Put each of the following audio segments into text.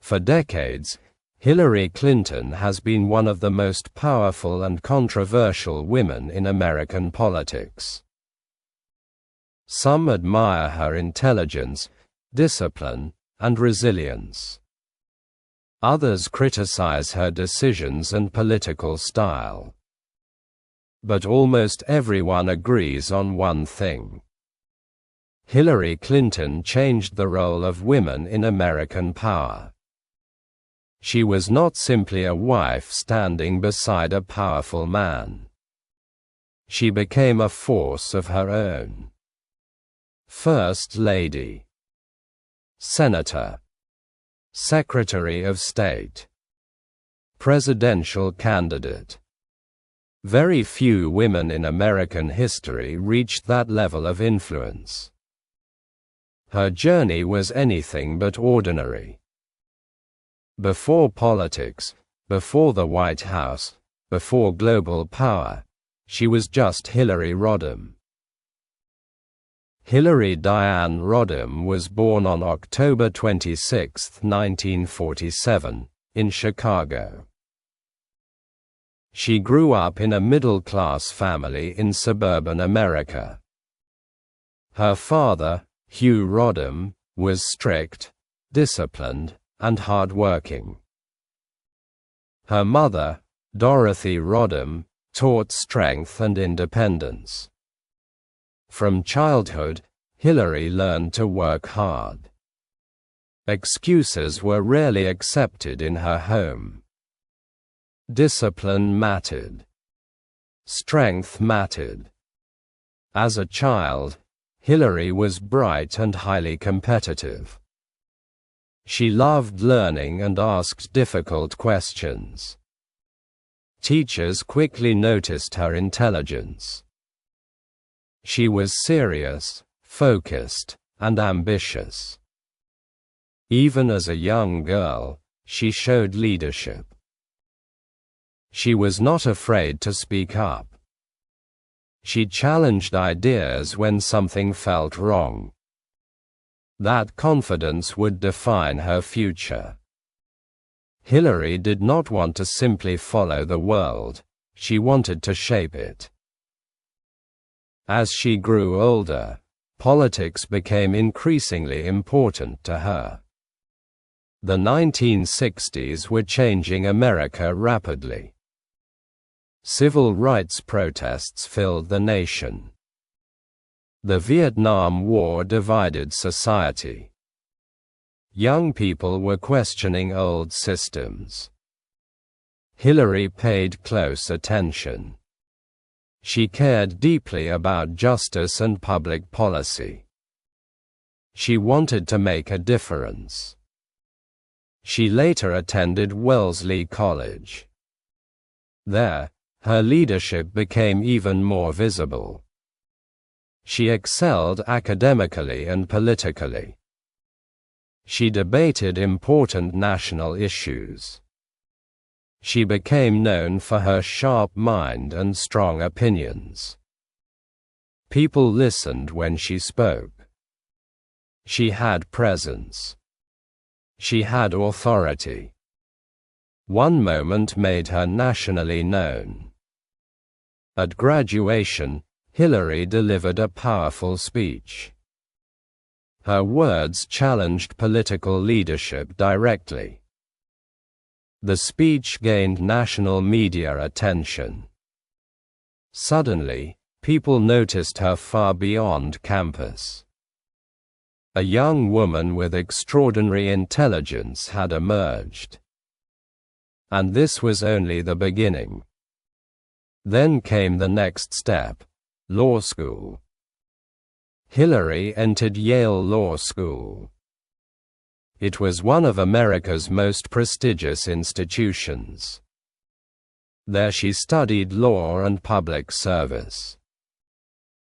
For decades, Hillary Clinton has been one of the most powerful and controversial women in American politics. Some admire her intelligence, discipline, and resilience. Others criticize her decisions and political style. But almost everyone agrees on one thing. Hillary Clinton changed the role of women in American power. She was not simply a wife standing beside a powerful man. She became a force of her own. First Lady, Senator, Secretary of State, Presidential candidate. Very few women in American history reached that level of influence. Her journey was anything but ordinary. Before politics, before the White House, before global power, she was just Hillary Rodham. Hillary Diane Rodham was born on October 26, 1947, in Chicago. She grew up in a middle-class family in suburban America. Her father, Hugh Rodham, was strict, disciplined, and hard-working. Her mother, Dorothy Rodham, taught strength and independence. From childhood, Hillary learned to work hard. Excuses were rarely accepted in her home. Discipline mattered. Strength mattered. As a child, Hillary was bright and highly competitive. She loved learning and asked difficult questions. Teachers quickly noticed her intelligence. She was serious, focused, and ambitious. Even as a young girl, she showed leadership. She was not afraid to speak up. She challenged ideas when something felt wrong. That confidence would define her future. Hillary did not want to simply follow the world, she wanted to shape it. As she grew older, politics became increasingly important to her. The 1960s were changing America rapidly. Civil rights protests filled the nation. The Vietnam War divided society. Young people were questioning old systems. Hillary paid close attention. She cared deeply about justice and public policy. She wanted to make a difference. She later attended Wellesley College. There, her leadership became even more visible. She excelled academically and politically. She debated important national issues. She became known for her sharp mind and strong opinions. People listened when she spoke. She had presence. She had authority. One moment made her nationally known. At graduation, Hillary delivered a powerful speech. Her words challenged political leadership directly. The speech gained national media attention. Suddenly, people noticed her far beyond campus. A young woman with extraordinary intelligence had emerged. And this was only the beginning. Then came the next step, law school. Hillary entered Yale Law School. It was one of America's most prestigious institutions. There she studied law and public service.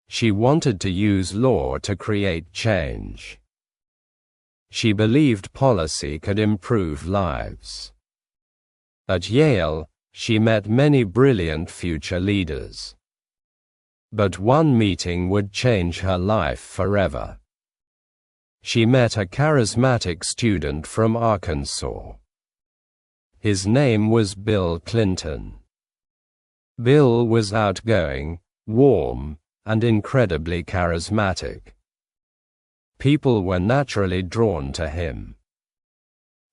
She wanted to use law to create change. She believed policy could improve lives. At Yale, she met many brilliant future leaders. But one meeting would change her life forever. She met a charismatic student from Arkansas. His name was Bill Clinton. Bill was outgoing, warm, and incredibly charismatic. People were naturally drawn to him.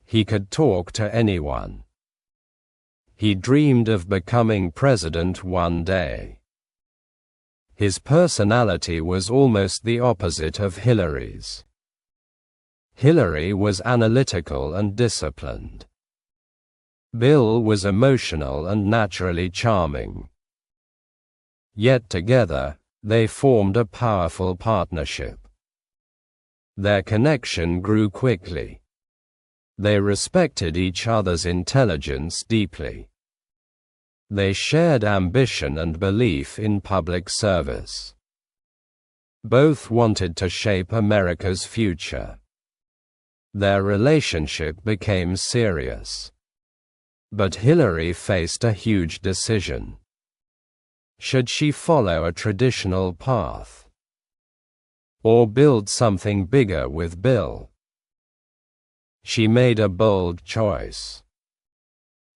He could talk to anyone. He dreamed of becoming president one day. His personality was almost the opposite of Hillary's. Hillary was analytical and disciplined. Bill was emotional and naturally charming. Yet together, they formed a powerful partnership. Their connection grew quickly. They respected each other's intelligence deeply. They shared ambition and belief in public service. Both wanted to shape America's future. Their relationship became serious. But Hillary faced a huge decision. Should she follow a traditional path? Or build something bigger with Bill? She made a bold choice.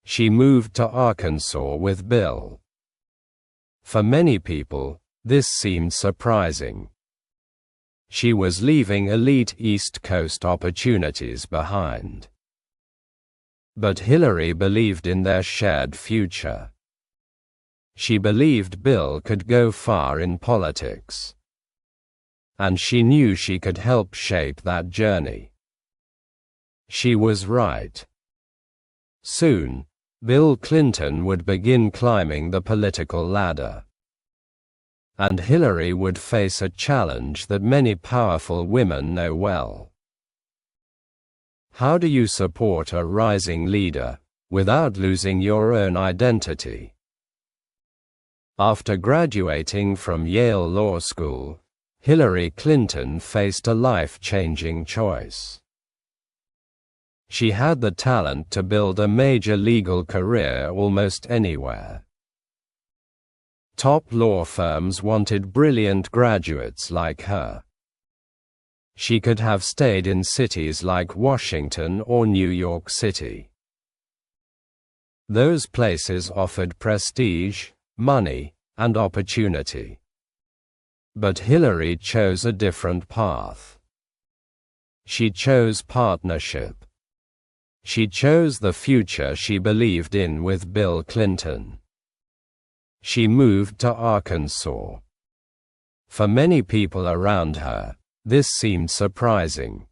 She moved to Arkansas with Bill. For many people, this seemed surprising. She was leaving elite East Coast opportunities behind. But Hillary believed in their shared future. She believed Bill could go far in politics. And she knew she could help shape that journey. She was right. Soon, Bill Clinton would begin climbing the political ladder. And Hillary would face a challenge that many powerful women know well. How do you support a rising leader, without losing your own identity? After graduating from Yale Law School, Hillary Clinton faced a life-changing choice. She had the talent to build a major legal career almost anywhere. Top law firms wanted brilliant graduates like her. She could have stayed in cities like Washington or New York City. Those places offered prestige, money, and opportunity. But Hillary chose a different path. She chose partnership. She chose the future she believed in with Bill Clinton. She moved to Arkansas. For many people around her, this seemed surprising.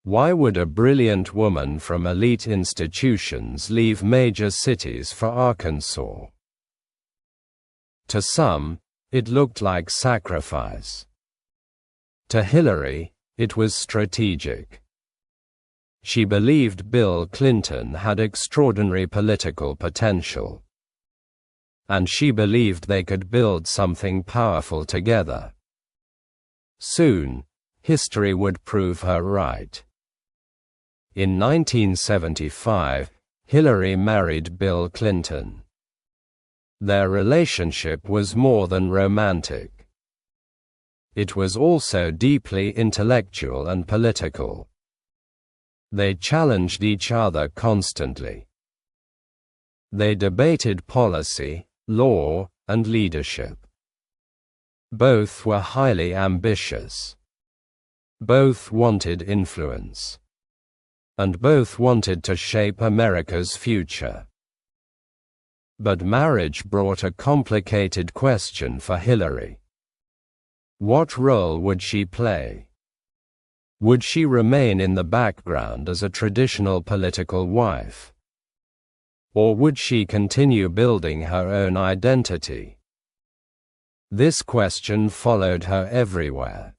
Why would a brilliant woman from elite institutions leave major cities for Arkansas? To some, it looked like sacrifice. To Hillary, it was strategic. She believed Bill Clinton had extraordinary political potential. And she believed they could build something powerful together. Soon, history would prove her right. In 1975, Hillary married Bill Clinton. Their relationship was more than romantic. It was also deeply intellectual and political. They challenged each other constantly. They debated policy, law, and leadership. Both were highly ambitious. Both wanted influence. And both wanted to shape America's future. But marriage brought a complicated question for Hillary. What role would she play? Would she remain in the background as a traditional political wife? Or would she continue building her own identity? This question followed her everywhere.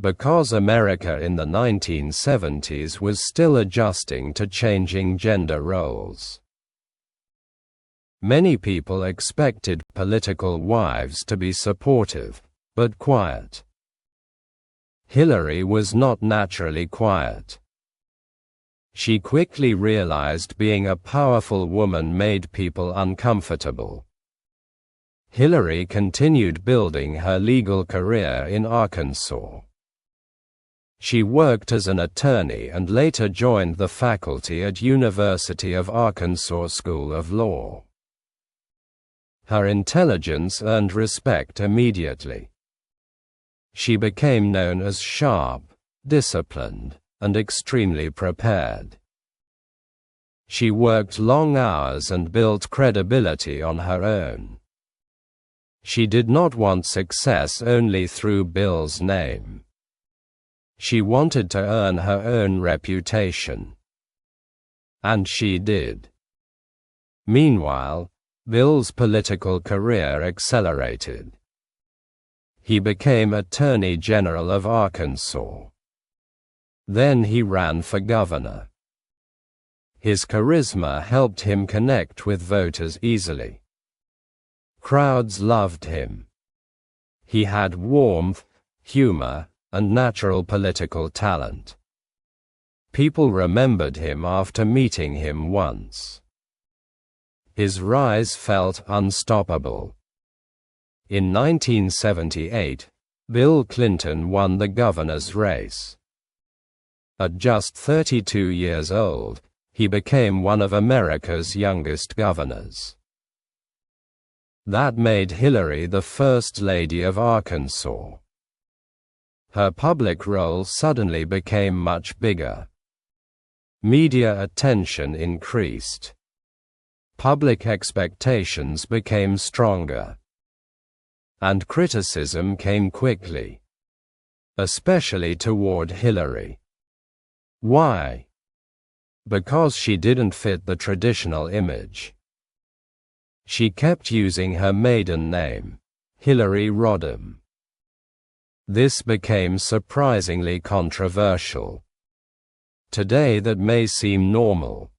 Because America in the 1970s was still adjusting to changing gender roles. Many people expected political wives to be supportive, but quiet. Hillary was not naturally quiet. She quickly realized being a powerful woman made people uncomfortable. Hillary continued building her legal career in Arkansas. She worked as an attorney and later joined the faculty at University of Arkansas School of Law. Her intelligence earned respect immediately. She became known as sharp, disciplined, and extremely prepared. She worked long hours and built credibility on her own. She did not want success only through Bill's name. She wanted to earn her own reputation. And she did. Meanwhile, Bill's political career accelerated. He became Attorney General of Arkansas. Then he ran for governor. His charisma helped him connect with voters easily. Crowds loved him. He had warmth, humor, and natural political talent. People remembered him after meeting him once. His rise felt unstoppable. In 1978, Bill Clinton won the governor's race. At just 32 years old, he became one of America's youngest governors. That made Hillary the First Lady of Arkansas. Her public role suddenly became much bigger. Media attention increased. Public expectations became stronger. And criticism came quickly. Especially toward Hillary. Why? Because she didn't fit the traditional image. She kept using her maiden name, Hillary Rodham. This became surprisingly controversial. Today that may seem normal.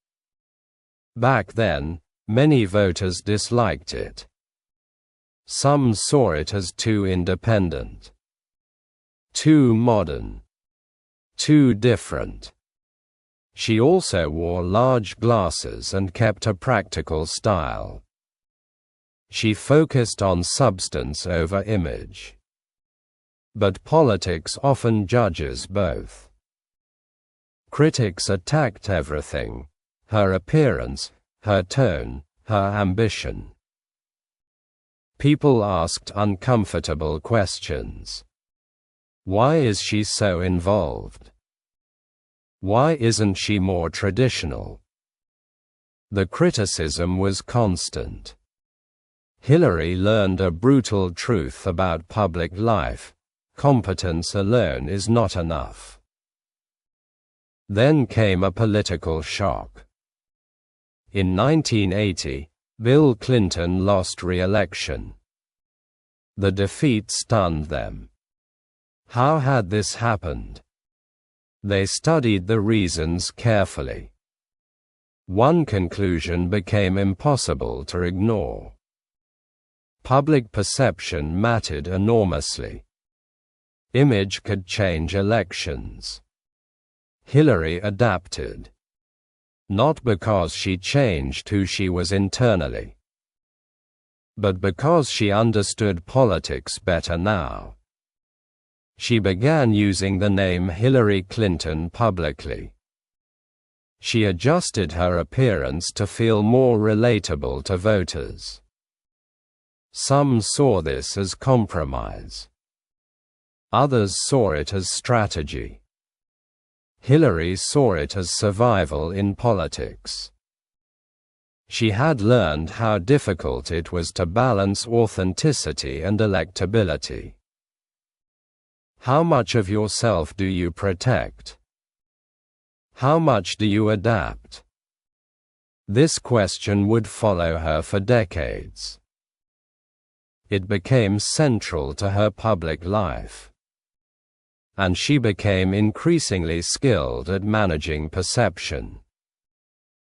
Back then, many voters disliked it. Some saw it as too independent, too modern, too different. She also wore large glasses and kept a practical style. She focused on substance over image. But politics often judges both. Critics attacked everything: her appearance, her tone, her ambition. People asked uncomfortable questions. Why is she so involved? Why isn't she more traditional? The criticism was constant. Hillary learned a brutal truth about public life: competence alone is not enough. Then came a political shock. In 1980, Bill Clinton lost re-election. The defeat stunned them. How had this happened? They studied the reasons carefully. One conclusion became impossible to ignore. Public perception mattered enormously. Image could change elections. Hillary adapted. Not because she changed who she was internally, but because she understood politics better now. She began using the name Hillary Clinton publicly. She adjusted her appearance to feel more relatable to voters. Some saw this as compromise. Others saw it as strategy. Hillary saw it as survival in politics. She had learned how difficult it was to balance authenticity and electability. How much of yourself do you protect? How much do you adapt? This question would follow her for decades. It became central to her public life. And she became increasingly skilled at managing perception.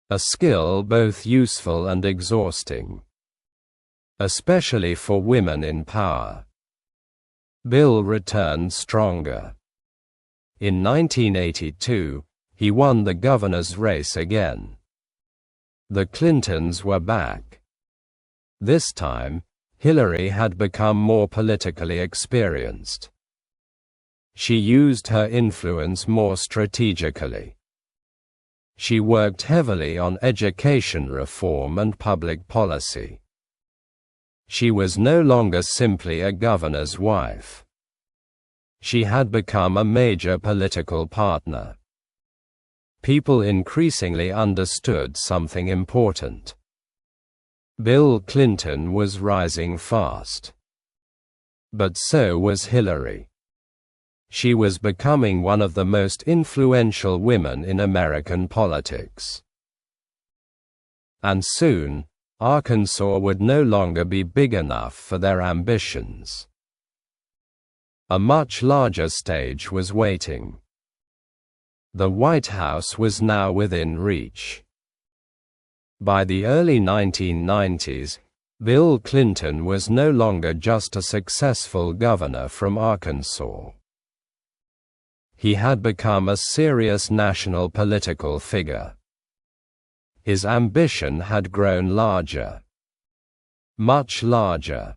A skill both useful and exhausting. Especially for women in power. Bill returned stronger. In 1982, he won the governor's race again. The Clintons were back. This time, Hillary had become more politically experienced. She used her influence more strategically. She worked heavily on education reform and public policy. She was no longer simply a governor's wife. She had become a major political partner. People increasingly understood something important. Bill Clinton was rising fast. But so was Hillary. She was becoming one of the most influential women in American politics. And soon, Arkansas would no longer be big enough for their ambitions. A much larger stage was waiting. The White House was now within reach. By the early 1990s, Bill Clinton was no longer just a successful governor from Arkansas. He had become a serious national political figure. His ambition had grown larger. Much larger.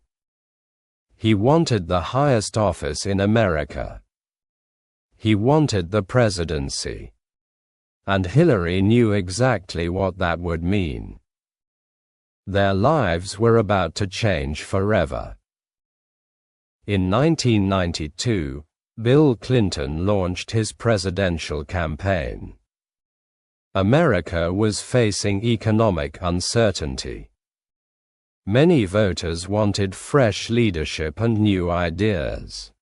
He wanted the highest office in America. He wanted the presidency. And Hillary knew exactly what that would mean. Their lives were about to change forever. In 1992, Bill Clinton launched his presidential campaign. America was facing economic uncertainty. Many voters wanted fresh leadership and new ideas.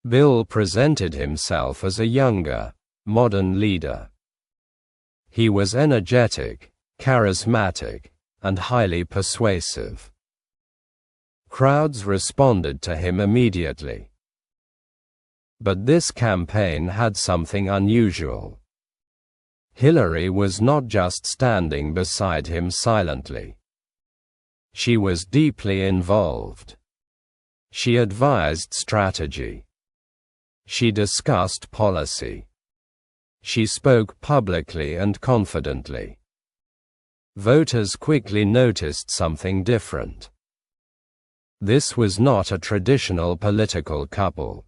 Bill presented himself as a younger, modern leader. He was energetic, charismatic, and highly persuasive. Crowds responded to him immediately. But this campaign had something unusual. Hillary was not just standing beside him silently. She was deeply involved. She advised strategy. She discussed policy. She spoke publicly and confidently. Voters quickly noticed something different. This was not a traditional political couple.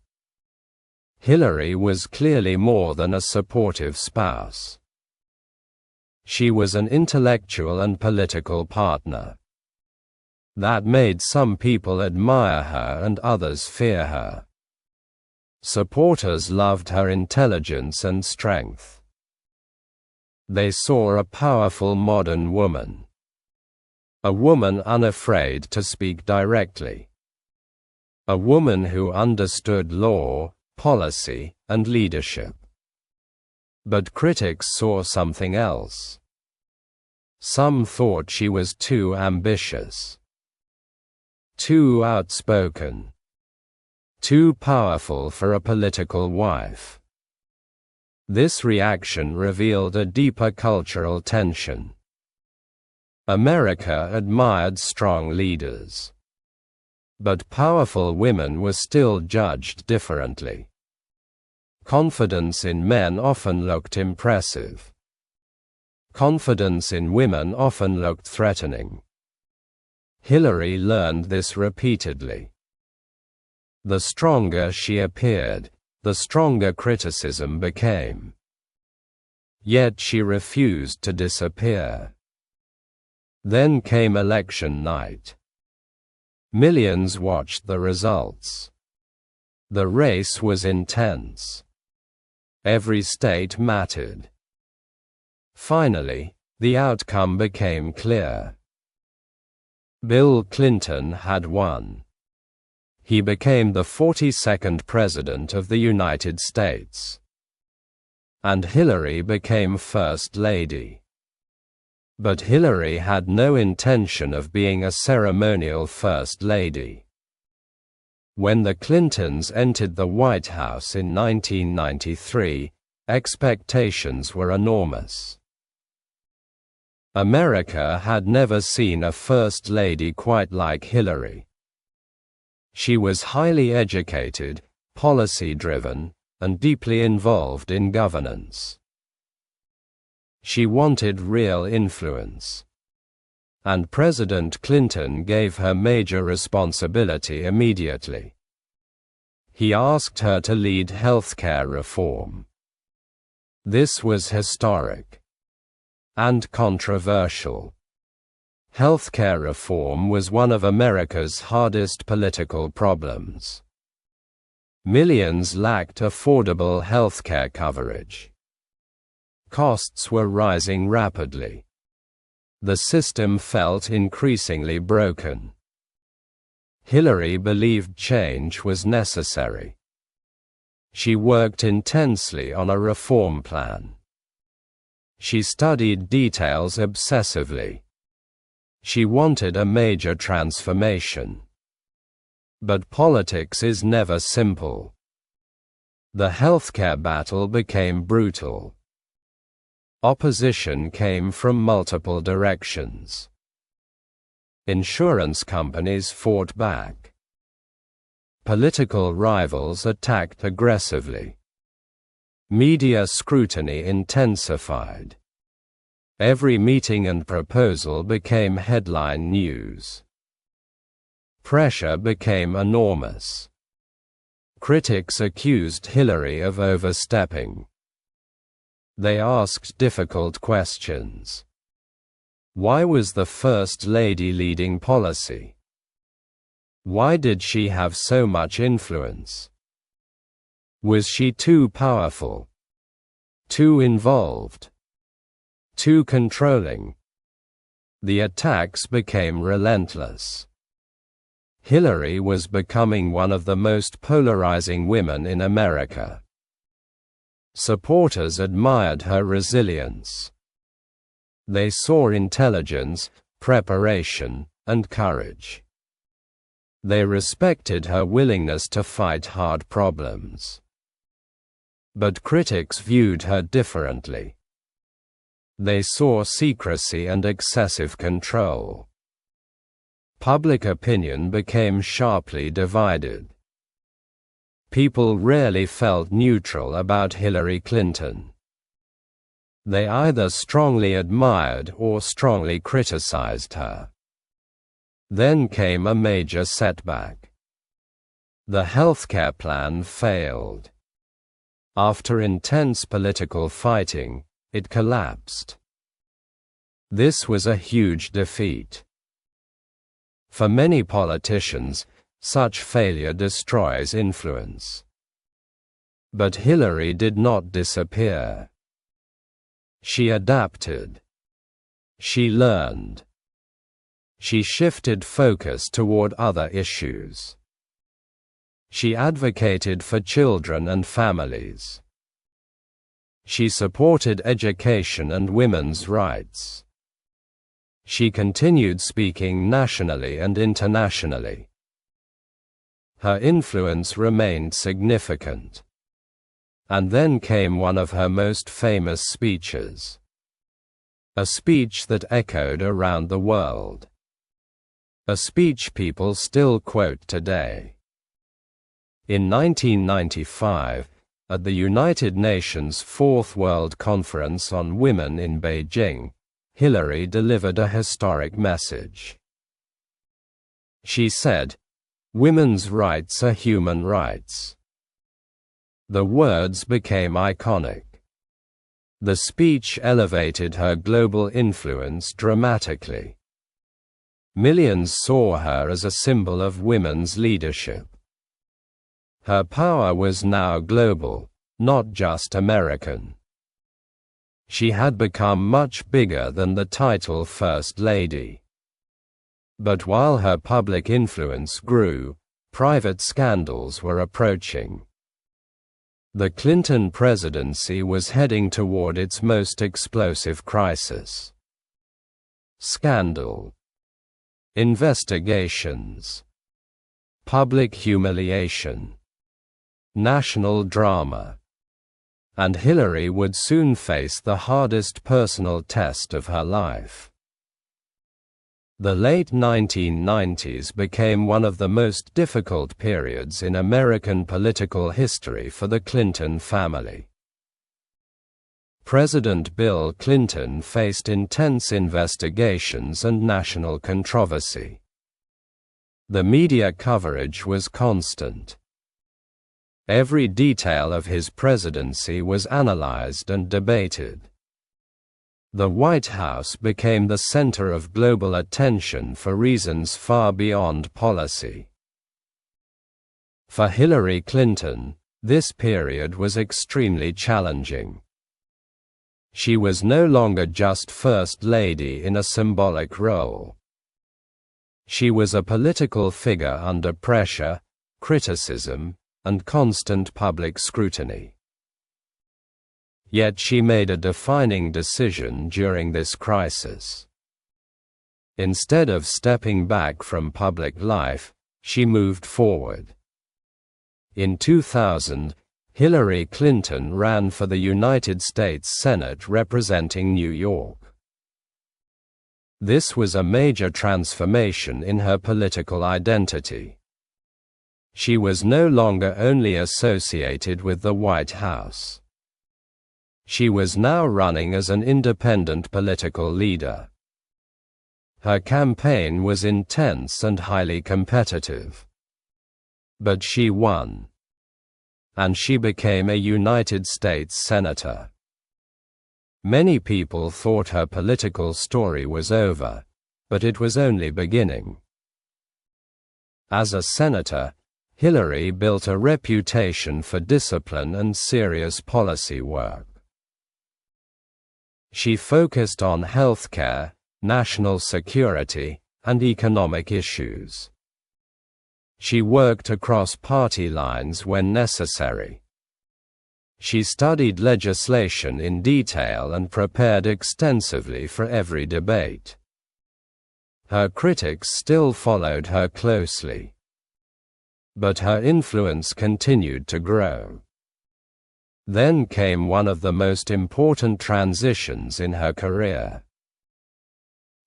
Hillary was clearly more than a supportive spouse. She was an intellectual and political partner. That made some people admire her and others fear her. Supporters loved her intelligence and strength. They saw a powerful modern woman. A woman unafraid to speak directly. A woman who understood law, policy, and leadership. But critics saw something else. Some thought she was too ambitious. Too outspoken. Too powerful for a political wife. This reaction revealed a deeper cultural tension. America admired strong leaders. But powerful women were still judged differently. Confidence in men often looked impressive. Confidence in women often looked threatening. Hillary learned this repeatedly. The stronger she appeared, the stronger criticism became. Yet she refused to disappear. Then came election night. Millions watched the results. The race was intense. Every state mattered. Finally, the outcome became clear. Bill Clinton had won. He became the 42nd President of the United States. And Hillary became First Lady. But Hillary had no intention of being a ceremonial First Lady. When the Clintons entered the White House in 1993, expectations were enormous. America had never seen a First Lady quite like Hillary. She was highly educated, policy-driven, and deeply involved in governance. She wanted real influence. And President Clinton gave her major responsibility immediately. He asked her to lead healthcare reform. This was historic and controversial. Healthcare reform was one of America's hardest political problems. Millions lacked affordable healthcare coverage. Costs were rising rapidly. The system felt increasingly broken. Hillary believed change was necessary. She worked intensely on a reform plan. She studied details obsessively. She wanted a major transformation. But politics is never simple. The healthcare battle became brutal. Opposition came from multiple directions. Insurance companies fought back. Political rivals attacked aggressively. Media scrutiny intensified. Every meeting and proposal became headline news. Pressure became enormous. Critics accused Hillary of overstepping. They asked difficult questions. Why was the First Lady leading policy? Why did she have so much influence? Was she too powerful? Too involved? Too controlling? The attacks became relentless. Hillary was becoming one of the most polarizing women in America. Supporters admired her resilience. They saw intelligence, preparation, and courage. They respected her willingness to fight hard problems. But critics viewed her differently. They saw secrecy and excessive control. Public opinion became sharply divided. People rarely felt neutral about Hillary Clinton. They either strongly admired or strongly criticized her. Then came a major setback. The healthcare plan failed. After intense political fighting, it collapsed. This was a huge defeat. For many politicians, such failure destroys influence. But Hillary did not disappear. She adapted. She learned. She shifted focus toward other issues. She advocated for children and families. She supported education and women's rights. She continued speaking nationally and internationally. Her influence remained significant. And then came one of her most famous speeches. A speech that echoed around the world. A speech people still quote today. In 1995, at the United Nations Fourth World Conference on Women in Beijing, Hillary delivered a historic message. She said, "Women's rights are human rights." The words became iconic. The speech elevated her global influence dramatically. Millions saw her as a symbol of women's leadership. Her power was now global, not just American. She had become much bigger than the title First Lady. But while her public influence grew, private scandals were approaching. The Clinton presidency was heading toward its most explosive crisis. Scandal. Investigations. Public humiliation. National drama. And Hillary would soon face the hardest personal test of her life. The late 1990s became one of the most difficult periods in American political history for the Clinton family. President Bill Clinton faced intense investigations and national controversy. The media coverage was constant. Every detail of his presidency was analyzed and debated. The White House became the center of global attention for reasons far beyond policy. For Hillary Clinton, this period was extremely challenging. She was no longer just First Lady in a symbolic role. She was a political figure under pressure, criticism, and constant public scrutiny. Yet she made a defining decision during this crisis. Instead of stepping back from public life, she moved forward. In 2000, Hillary Clinton ran for the United States Senate representing New York. This was a major transformation in her political identity. She was no longer only associated with the White House. She was now running as an independent political leader. Her campaign was intense and highly competitive. But she won. And she became a United States Senator. Many people thought her political story was over, but it was only beginning. As a senator, Hillary built a reputation for discipline and serious policy work. She focused on healthcare, national security, and economic issues. She worked across party lines when necessary. She studied legislation in detail and prepared extensively for every debate. Her critics still followed her closely. But her influence continued to grow. Then came one of the most important transitions in her career.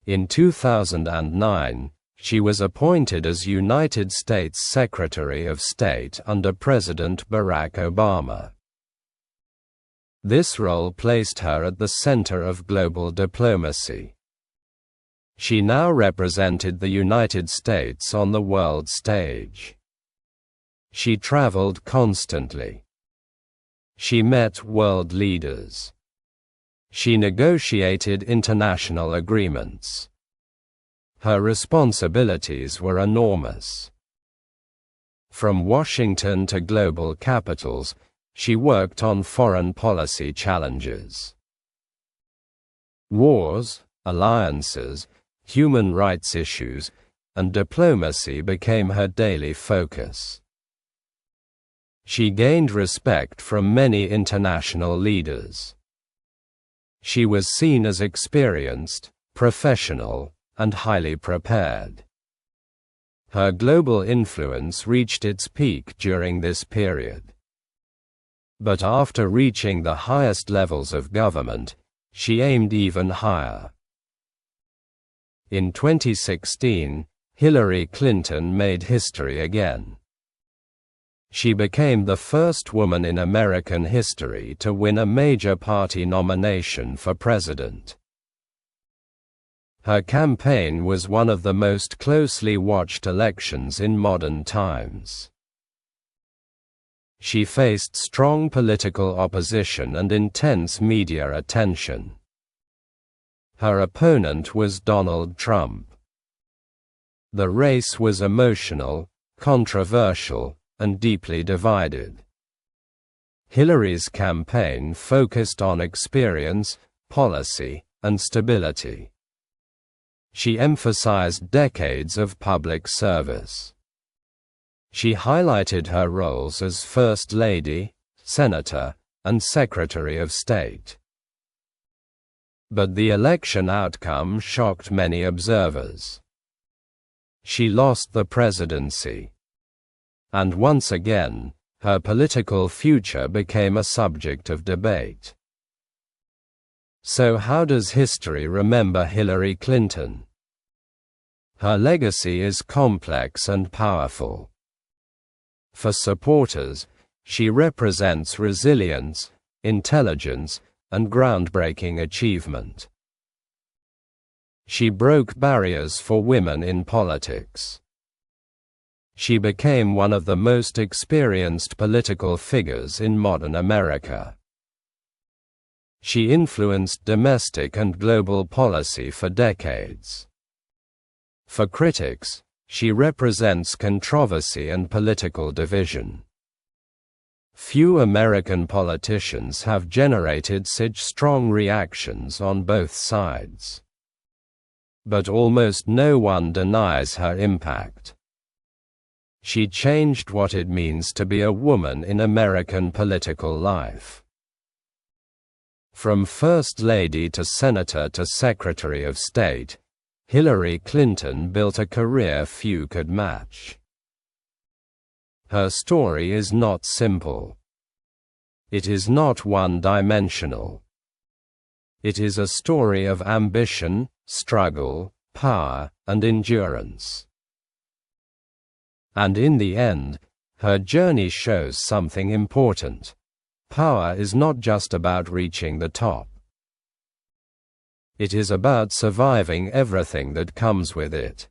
In 2009, she was appointed as United States Secretary of State under President Barack Obama. This role placed her at the center of global diplomacy. She now represented the United States on the world stage. She traveled constantly. She met world leaders. She negotiated international agreements. Her responsibilities were enormous. From Washington to global capitals, she worked on foreign policy challenges. Wars, alliances, human rights issues, and diplomacy became her daily focus. She gained respect from many international leaders. She was seen as experienced, professional, and highly prepared. Her global influence reached its peak during this period. But after reaching the highest levels of government, she aimed even higher. In 2016, Hillary Clinton made history again. She became the first woman in American history to win a major party nomination for president. Her campaign was one of the most closely watched elections in modern times. She faced strong political opposition and intense media attention. Her opponent was Donald Trump. The race was emotional, controversial, and deeply divided. Hillary's campaign focused on experience, policy, and stability. She emphasized decades of public service. She highlighted her roles as First Lady, Senator, and Secretary of State. But the election outcome shocked many observers. She lost the presidency. And once again, her political future became a subject of debate. So how does history remember Hillary Clinton? Her legacy is complex and powerful. For supporters, she represents resilience, intelligence, and groundbreaking achievement. She broke barriers for women in politics. She became one of the most experienced political figures in modern America. She influenced domestic and global policy for decades. For critics, she represents controversy and political division. Few American politicians have generated such strong reactions on both sides. But almost no one denies her impact. She changed what it means to be a woman in American political life. From First Lady to Senator to Secretary of State, Hillary Clinton built a career few could match. Her story is not simple. It is not one-dimensional. It is a story of ambition, struggle, power, and endurance. And in the end, her journey shows something important. Power is not just about reaching the top. It is about surviving everything that comes with it.